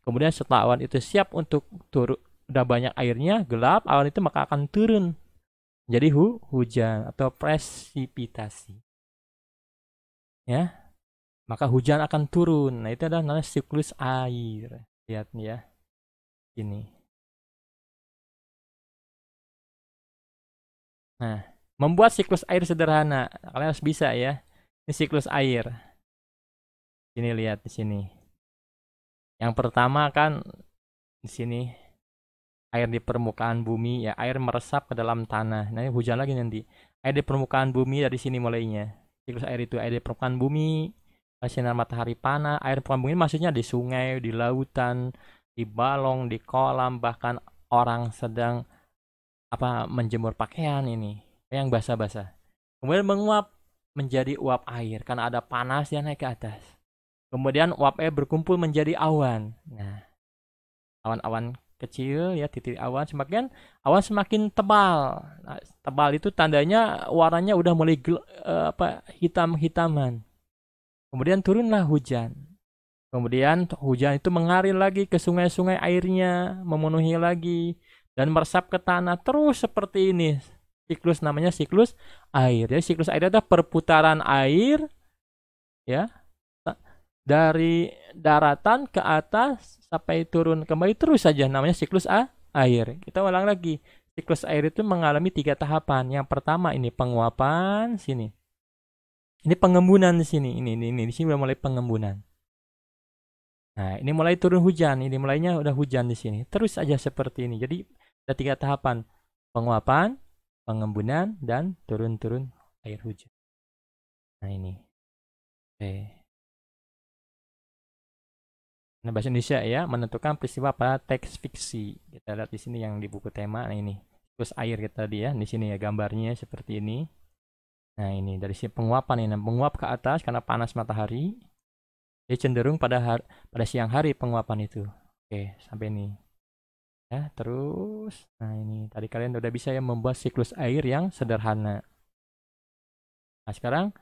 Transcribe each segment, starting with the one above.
Kemudian setelah awan itu siap untuk turun, udah banyak airnya, gelap, awan itu maka akan turun. Jadi hujan atau presipitasi. Ya, maka hujan akan turun. Nah, itu adalah namanya siklus air. Lihat nih ya. Ini. Nah, membuat siklus air sederhana. Kalian harus bisa ya. Ini siklus air. Ini lihat di sini. Yang pertama kan di sini air di permukaan bumi ya, air meresap ke dalam tanah. Nah, ini hujan lagi nanti. Air di permukaan bumi dari sini mulainya. Siklus air itu air di permukaan bumi, sinar matahari panas, air permukaan bumi maksudnya di sungai, di lautan, di balong, di kolam, bahkan orang sedang menjemur pakaian ini yang basah-basah. Kemudian menguap menjadi uap air karena ada panas yang naik ke atas. Kemudian uap air berkumpul menjadi awan. Nah, awan-awan kecil ya, titik awan semakin tebal. Nah, tebal itu tandanya warnanya udah mulai hitam-hitaman. Kemudian turunlah hujan. Kemudian hujan itu mengalir lagi ke sungai-sungai, airnya memenuhi lagi dan meresap ke tanah terus seperti ini. Siklus namanya siklus air. Jadi siklus air adalah perputaran air ya dari daratan ke atas sampai turun kembali terus saja, namanya siklus air. Kita ulang lagi. Siklus air itu mengalami 3 tahapan. Yang pertama ini penguapan sini. Ini pengembunan di sini. Ini di sini udah mulai pengembunan. Nah, ini mulai turun hujan. Ini mulainya udah hujan di sini. Terus aja seperti ini. Jadi ada 3 tahapan. Penguapan, pengembunan, dan turun-turun air hujan. Nah, ini. Oke. Nah, bahasa Indonesia ya, menentukan peristiwa pada teks fiksi. Kita lihat di sini yang di buku tema. Nah, ini. Terus air kita tadi ya. Di sini ya gambarnya seperti ini. Nah, ini dari sisi penguapan ini. Menguap ke atas karena panas matahari. Dia cenderung pada siang hari penguapan itu. Oke, sampai ini. Ya, terus. Nah, ini. Tadi kalian udah bisa ya membuat siklus air yang sederhana. Nah, sekarang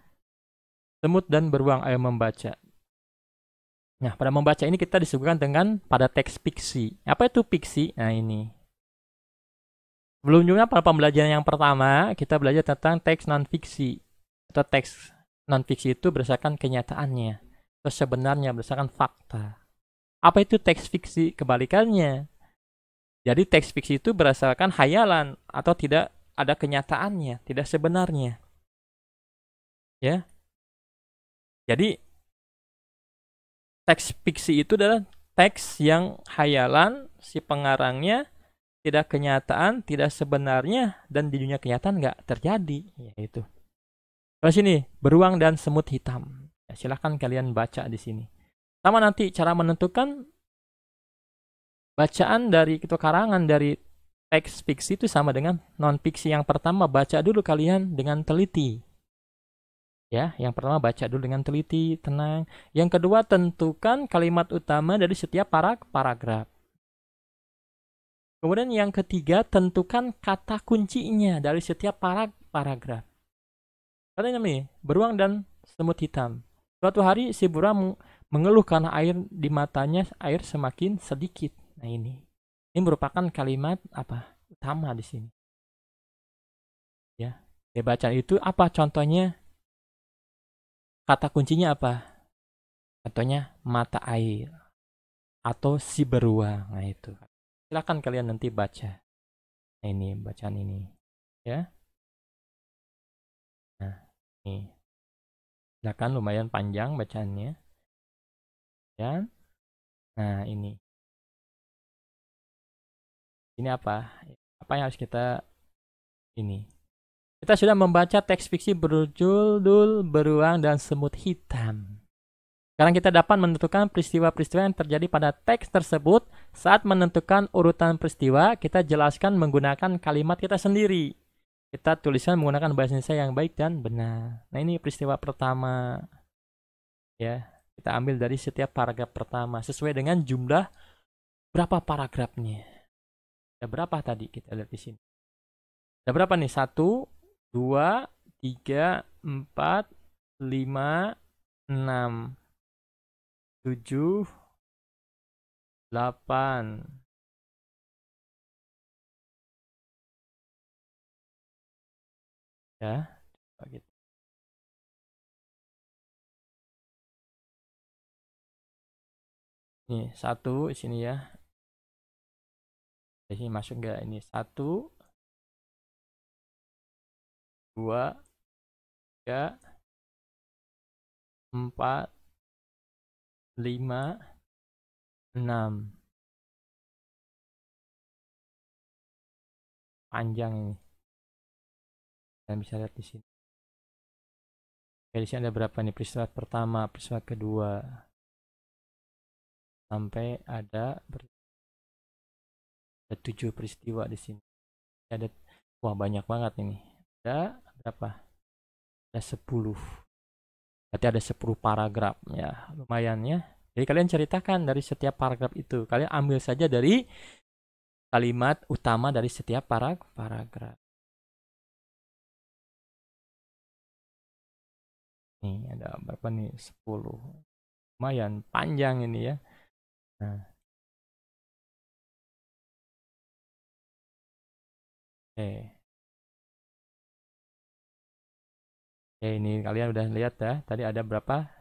semut dan beruang ayo membaca. Nah, pada membaca ini kita disuguhkan dengan pada teks fiksi. Apa itu fiksi? Nah, ini. Sebelumnya pada pembelajaran yang pertama, kita belajar tentang teks non-fiksi. Atau teks non-fiksi itu berdasarkan kenyataannya. Atau sebenarnya berdasarkan fakta. Apa itu teks fiksi? Kebalikannya. Jadi teks fiksi itu berdasarkan hayalan atau tidak ada kenyataannya, tidak sebenarnya. Ya. Jadi teks fiksi itu adalah teks yang hayalan, si pengarangnya tidak kenyataan, tidak sebenarnya, dan di dunia kenyataan nggak terjadi. Ya, itu. Kalau sini, beruang dan semut hitam. Ya, silahkan kalian baca di sini. Sama nanti cara menentukan bacaan dari itu karangan dari teks fiksi itu sama dengan non fiksi. Yang pertama baca dulu kalian dengan teliti. Ya, yang pertama baca dulu dengan teliti, tenang. Yang kedua tentukan kalimat utama dari setiap paragraf. Kemudian yang ketiga tentukan kata kuncinya dari setiap paragraf. Katanya nih, beruang dan semut hitam. Suatu hari si beruang mengeluh karena air di matanya air semakin sedikit. Nah, ini merupakan kalimat utama di sini. Ya, bacaan itu apa contohnya? Kata kuncinya apa? Contohnya mata air atau si beruang. Nah, itu. Silakan kalian nanti baca. Nah, ini bacaan ini. Ya. Nah, ini. Silakan lumayan panjang bacaannya. Ya. Nah, ini. Ini apa? Apa yang harus kita ini? Kita sudah membaca teks fiksi berjudul Beruang dan Semut Hitam. Sekarang kita dapat menentukan peristiwa-peristiwa yang terjadi pada teks tersebut. Saat menentukan urutan peristiwa, kita jelaskan menggunakan kalimat kita sendiri. Kita tuliskan menggunakan bahasa Indonesia yang baik dan benar. Nah, ini peristiwa pertama. Ya, kita ambil dari setiap paragraf pertama sesuai dengan jumlah berapa paragrafnya. Ada berapa tadi kita lihat di sini. Ada berapa nih? 1, 2, 3, 4, 5, 6, 7, 8. Ya, coba gitu. Nih, 1 di sini ya. Di sini masuk nggak ini? 1, 2, 3, 4, 5, 6. Panjang ini. Kalian bisa lihat di sini. Oke, di sini ada berapa nih? Peristiwa pertama, peristiwa kedua, sampai ada 7 peristiwa di sini. Ada, wah banyak banget ini. Ada berapa? Ada 10. Berarti ada 10 paragraf ya, lumayan ya. Jadi kalian ceritakan dari setiap paragraf itu. Kalian ambil saja dari kalimat utama dari setiap paragraf. Nih ada berapa nih? 10. Lumayan panjang ini ya. Nah, oke. Oke, ini kalian udah lihat ya. Tadi ada berapa?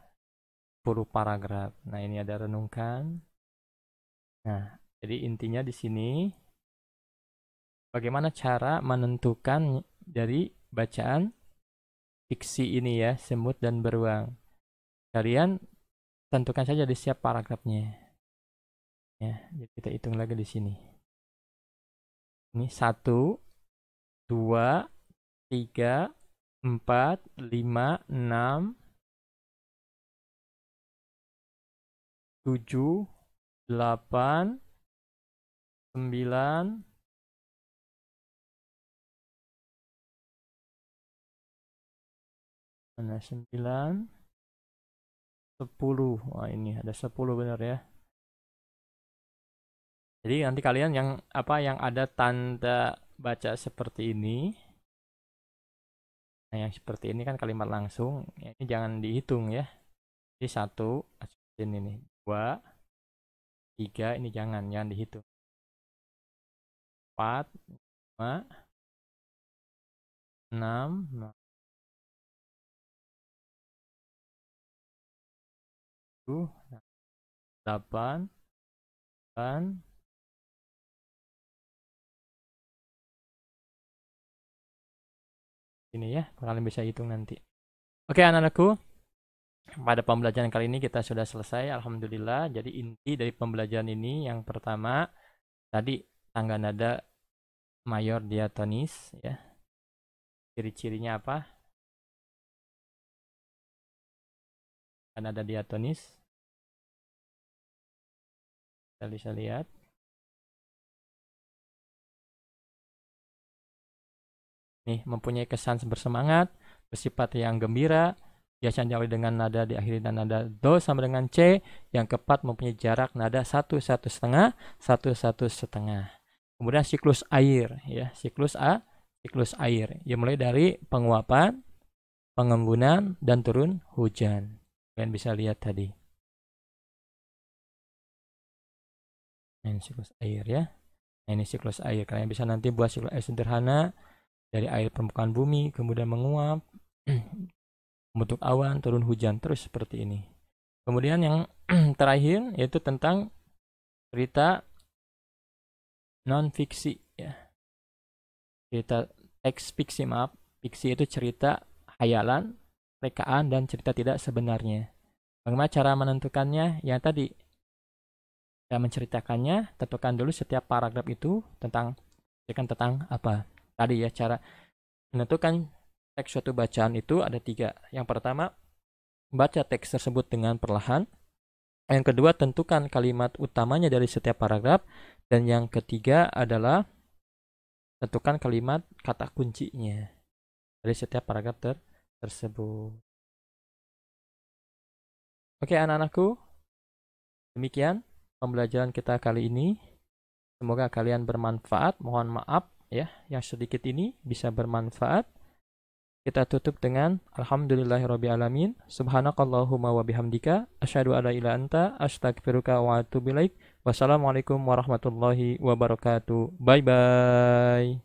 10 paragraf. Nah, ini ada renungkan. Nah, jadi intinya di sini bagaimana cara menentukan dari bacaan fiksi ini ya, semut dan beruang. Kalian tentukan saja di setiap paragrafnya. Ya, jadi kita hitung lagi di sini. Ini 1, 2, 3, 4, 5, 6, 7, 8, 9, 9, 10. Wah, ini ada 10 benar ya. Jadi nanti kalian yang yang ada tanda baca seperti ini. Nah, yang seperti ini kan kalimat langsung. Ini jangan dihitung ya. Jadi 1, ini nih. 2, 3, ini jangan dihitung. 4, 5, 6, 7, 8, 9, ini ya, kalian bisa hitung nanti. Oke anak-anakku, pada pembelajaran kali ini kita sudah selesai, alhamdulillah. Jadi inti dari pembelajaran ini yang pertama tadi tangga nada mayor diatonis ya. Ciri-cirinya apa? Nada diatonis. Kita bisa lihat. Nih, mempunyai kesan bersemangat, bersifat yang gembira, biasanya diawali dengan nada diakhiri dan nada do sama dengan C. Yang keempat mempunyai jarak nada 1, 1,5, 1, 1,5. Kemudian siklus air ya, siklus air. Ya mulai dari penguapan, pengembunan dan turun hujan. Kalian bisa lihat tadi. Ini siklus air ya. Nah, ini siklus air. Kalian bisa nanti buat siklus air sederhana dari air permukaan bumi kemudian menguap membentuk awan, turun hujan, terus seperti ini. Kemudian yang terakhir yaitu tentang cerita non fiksi ya. Cerita teks fiksi, maaf. Fiksi itu cerita hayalan, rekaan dan cerita tidak sebenarnya. Bagaimana cara menentukannya? Yang tadi saya menceritakannya, tentukan dulu setiap paragraf itu tentang apa. Tadi ya cara menentukan teks suatu bacaan itu ada 3. Yang pertama, baca teks tersebut dengan perlahan. Yang kedua, tentukan kalimat utamanya dari setiap paragraf. Dan yang ketiga adalah tentukan kalimat kata kuncinya dari setiap paragraf tersebut. Oke anak-anakku, demikian pembelajaran kita kali ini. Semoga kalian bermanfaat. Mohon maaf ya, yang sedikit ini bisa bermanfaat. Kita tutup dengan alhamdulillahirabbil alamin. Subhanakallahumma wa bihamdika asyhadu alla ilaha illa anta astaghfiruka wa atubu ilaik. Wassalamualaikum warahmatullahi wabarakatuh. Bye bye.